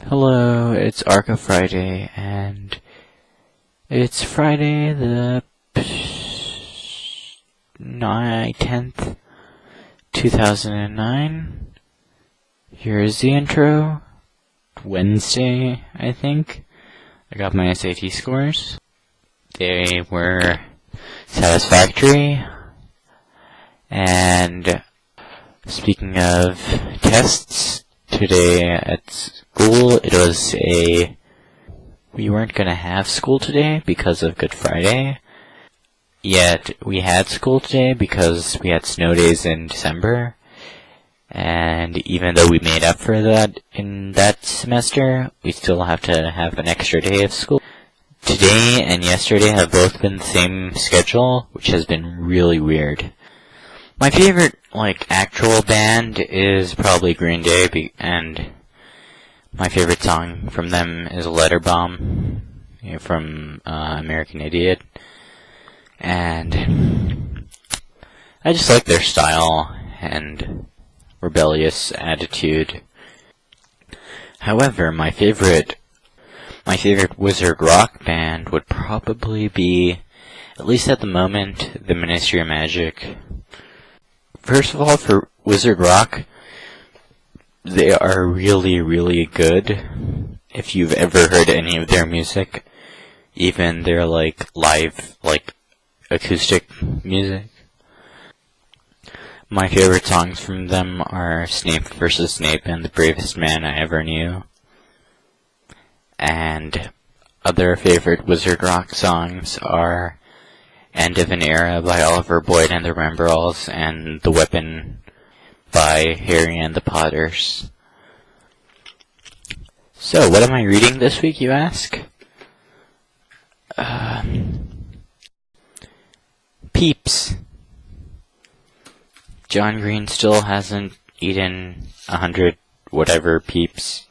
Hello, it's Arca Friday, and it's Friday the 10th, 2009. Here's the intro. Wednesday, I think. I got my SAT scores. They were satisfactory. And speaking of tests, today at school, we weren't gonna have school today because of Good Friday, yet we had school today because we had snow days in December, and even though we made up for that in that semester, we still have to have an extra day of school. Today and yesterday have both been the same schedule, which has been really weird. My favorite, actual band is probably Green Day, and my favorite song from them is Letter Bomb, from American Idiot. And I just like their style and rebellious attitude. However, my favorite wizard rock band would probably be, at least at the moment, the Ministry of Magic. First of all, for wizard rock, they are really, really good. If you've ever heard any of their music, even their live, acoustic music. My favorite songs from them are Snape vs. Snape and The Bravest Man I Ever Knew. And other favorite wizard rock songs are End of an Era by Oliver Boyd and the Rembrandts, and The Weapon by Harry and the Potters. So, what am I reading this week, you ask? Peeps. John Green still hasn't eaten 100 whatever Peeps.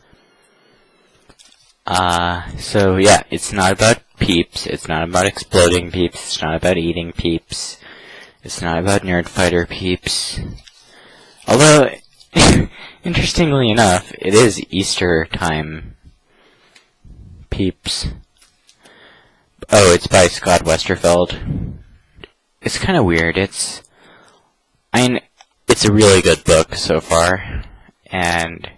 So yeah, it's not about Peeps, it's not about exploding Peeps, it's not about eating Peeps, it's not about Nerdfighter Peeps. Although, interestingly enough, it is Easter time Peeps. Oh, it's by Scott Westerfeld. It's kind of weird. It's a really good book so far, and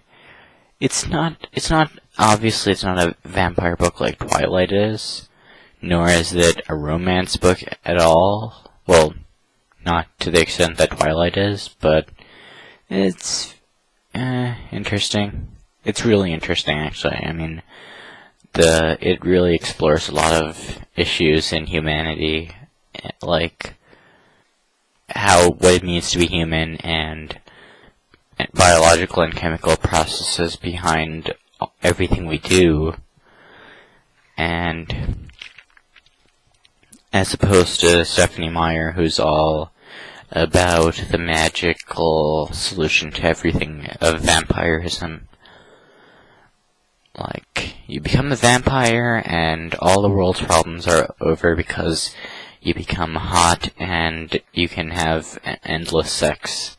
obviously it's not a vampire book like Twilight is, nor is it a romance book at all. Well, not to the extent that Twilight is, but it's interesting. It's really interesting, actually. I mean, it really explores a lot of issues in humanity, like what it means to be human, and biological and chemical processes behind everything we do. And as opposed to Stephanie Meyer, who's all about the magical solution to everything of vampirism. You become a vampire and all the world's problems are over because you become hot and you can have endless sex.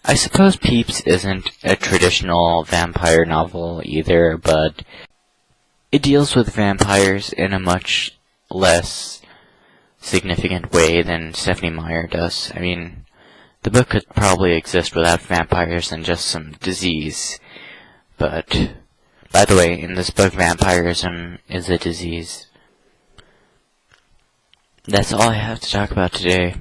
I suppose Peeps isn't a traditional vampire novel either, but it deals with vampires in a much less significant way than Stephanie Meyer does. I mean, the book could probably exist without vampires and just some disease. But, by the way, in this book, vampirism is a disease. That's all I have to talk about today.